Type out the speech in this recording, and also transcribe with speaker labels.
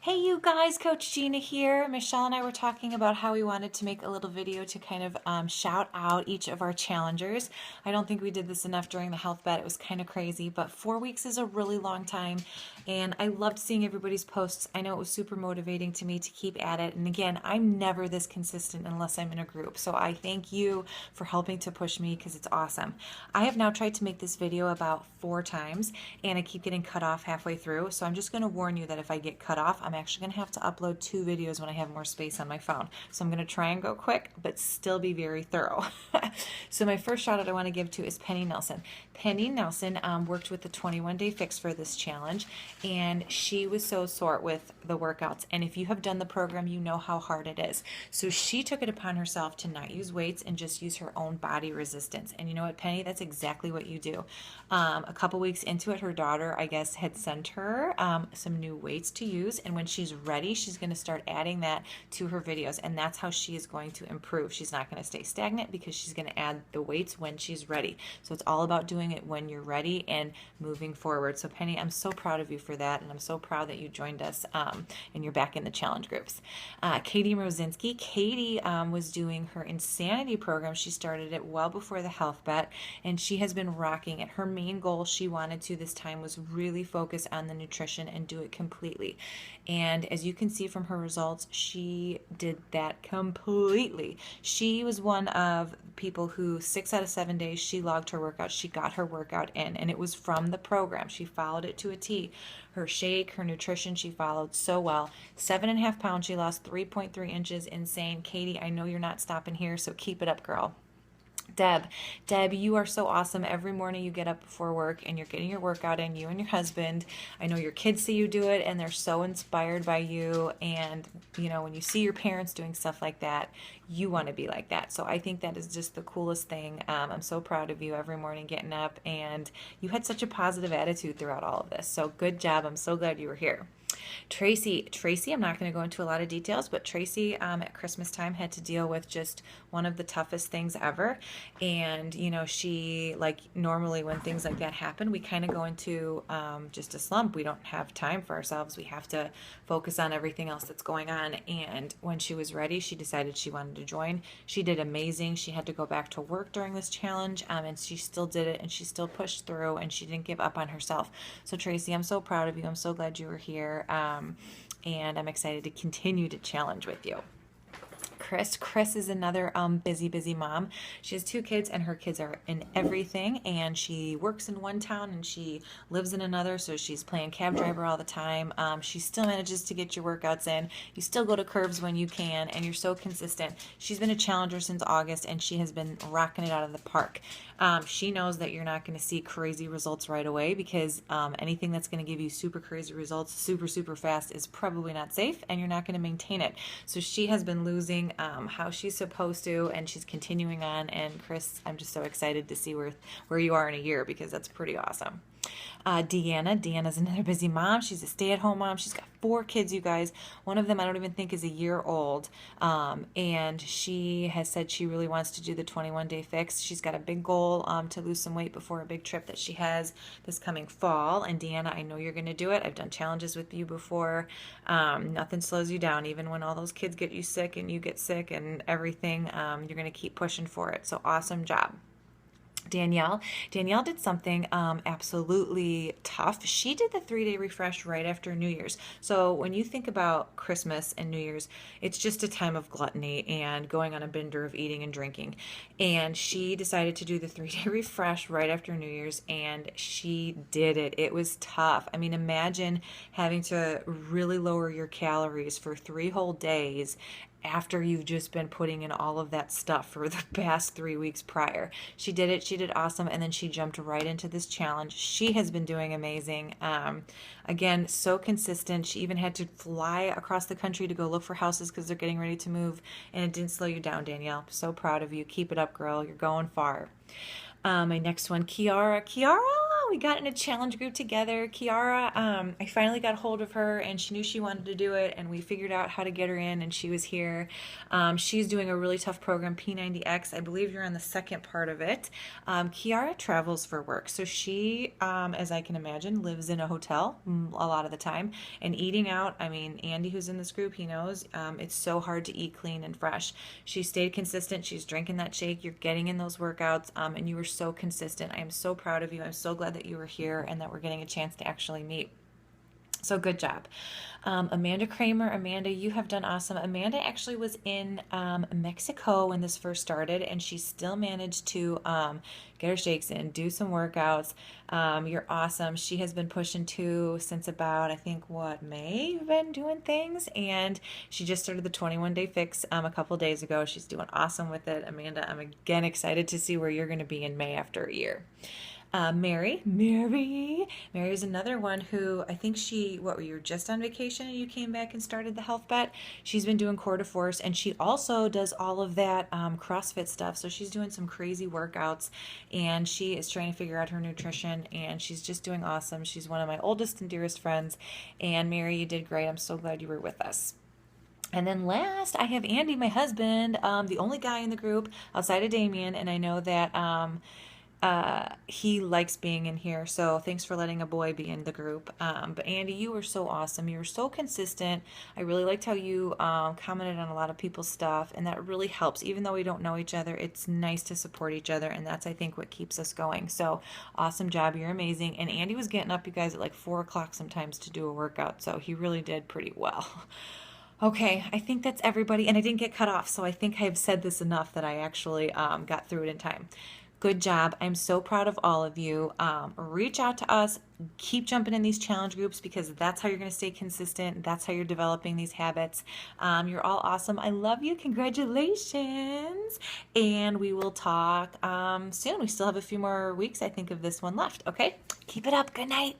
Speaker 1: Hey you guys, Coach Gina here. Michelle and I were talking about how we wanted to make a little video to kind of shout out each of our challengers. I don't think we did this enough during the health bet. It was kind of crazy, but 4 weeks is a really long time and I loved seeing everybody's posts. I know it was super motivating to me to keep at it. And again, I'm never this consistent unless I'm in a group. So I thank you for helping to push me because it's awesome. I have now tried to make this video about 4 times and I keep getting cut off halfway through. So I'm just going to warn you that if I get cut off, I'm actually going to have to upload 2 videos when I have more space on my phone. So I'm going to try and go quick, but still be very thorough. So my first shout out I want to give to is Penny Nelson. Penny Nelson worked with the 21-day fix for this challenge, and she was so sore with the workouts. And if you have done the program, you know how hard it is. So she took it upon herself to not use weights and just use her own body resistance. And you know what, Penny, that's exactly what you do. A couple weeks into it, her daughter, I guess, had sent her some new weights to use, and when she's ready, she's going to start adding that to her videos, and that's how she is going to improve. She's not going to stay stagnant because she's going to add the weights when she's ready. So it's all about doing it when you're ready and moving forward. So Penny, I'm so proud of you for that, and I'm so proud that you joined us and you're back in the challenge groups. Katie Rosinski. Katie was doing her Insanity program. She started it well before the health bet, and she has been rocking it. Her main goal she wanted to this time was really focus on the nutrition and do it completely. And as you can see from her results, she did that completely. She was one of people who 6 out of 7 days she logged her workout. She got her workout in, and it was from the program. She followed it to a T. Her shake, her nutrition, she followed so well. 7.5 pounds, she lost 3.3 inches. Insane. Katie, I know you're not stopping here, so keep it up, girl. Deb, you are so awesome. Every morning you get up before work and you're getting your workout in, you and your husband. I know your kids see you do it and they're so inspired by you. And, you know, when you see your parents doing stuff like that, you want to be like that. So I think that is just the coolest thing. I'm so proud of you every morning getting up, and you had such a positive attitude throughout all of this. So good job. I'm so glad you were here. Tracy, I'm not going to go into a lot of details, but Tracy at Christmas time had to deal with just one of the toughest things ever. And, you know, she, like normally when things like that happen, we kind of go into just a slump. We don't have time for ourselves. We have to focus on everything else that's going on. And when she was ready, she decided she wanted to join. She did amazing. She had to go back to work during this challenge, and she still did it, and she still pushed through, and she didn't give up on herself. So Tracy, I'm so proud of you. I'm so glad you were here. And I'm excited to continue to challenge with you. Chris is another busy mom. She has 2 kids, and her kids are in everything, and she works in one town and she lives in another, so she's playing cab driver all the time. She still manages to get your workouts in. You still go to curves when you can, and you're so consistent. She's been a challenger since August, and she has been rocking it out of the park. She knows that you're not going to see crazy results right away because anything that's going to give you super crazy results super fast is probably not safe, and you're not going to maintain it. So she has been losing how she's supposed to, and she's continuing on. And Chris, I'm just so excited to see where you are in a year, because that's pretty awesome. Deanna's another busy mom. She's a stay-at-home mom. She's got 4 kids, you guys. One of them I don't even think is a year old, and she has said she really wants to do the 21-day fix. She's got a big goal to lose some weight before a big trip that she has this coming fall. And Deanna, I know you're going to do it. I've done challenges with you before. Nothing slows you down, even when all those kids get you sick and you get sick and everything. You're going to keep pushing for it. So awesome job. Danielle did something absolutely tough. She did the 3-day refresh right after New Year's. So when you think about Christmas and New Year's, it's just a time of gluttony and going on a bender of eating and drinking. And she decided to do the 3-day refresh right after New Year's, and she did it. It was tough. I mean, imagine having to really lower your calories for 3 whole days after you've just been putting in all of that stuff for the past 3 weeks prior. She did it. She did awesome. And then she jumped right into this challenge. She has been doing amazing. Again, so consistent. She even had to fly across the country to go look for houses because they're getting ready to move. And it didn't slow you down, Danielle. So proud of you. Keep it up, girl. You're going far. My next one, Kiara. we got in a challenge group together. Kiara, I finally got a hold of her and she knew she wanted to do it and we figured out how to get her in and she was here. She's doing a really tough program, P90X. I believe you're on the second part of it. Kiara travels for work, so she, as I can imagine, lives in a hotel a lot of the time and eating out. I mean, Andy, who's in this group, he knows it's so hard to eat clean and fresh. She stayed consistent. She's drinking that shake. You're getting in those workouts, and you were so consistent. I am so proud of you. I'm so glad that you were here and that we're getting a chance to actually meet. So good job. Amanda Kramer, Amanda, you have done awesome. Amanda actually was in Mexico when this first started, and she still managed to get her shakes in, do some workouts. You're awesome. She has been pushing too since about, I think, May you've been doing things, and she just started the 21-day fix a couple days ago. She's doing awesome with it. Amanda, I'm again excited to see where you're going to be in May after a year. Mary is another one who I think you were just on vacation and you came back and started the health bet. She's been doing Core de Force and she also does all of that CrossFit stuff. So she's doing some crazy workouts and she is trying to figure out her nutrition and she's just doing awesome. She's one of my oldest and dearest friends. And Mary, you did great. I'm so glad you were with us. And then last, I have Andy, my husband, the only guy in the group outside of Damien, and I know that he likes being in here, so thanks for letting a boy be in the group. But Andy, you were so awesome. You were so consistent. I really liked how you commented on a lot of people's stuff, and that really helps. Even though we don't know each other, it's nice to support each other, and that's, I think, what keeps us going. So awesome job. You're amazing. And Andy was getting up, you guys, at like 4 o'clock sometimes to do a workout, so he really did pretty well. Okay, I think that's everybody, and I didn't get cut off, so I think I've said this enough that I actually got through it in time. Good job. I'm so proud of all of you. Reach out to us. Keep jumping in these challenge groups because that's how you're going to stay consistent. That's how you're developing these habits. You're all awesome. I love you. Congratulations. And we will talk soon. We still have a few more weeks, I think, of this one left. Okay? Keep it up. Good night.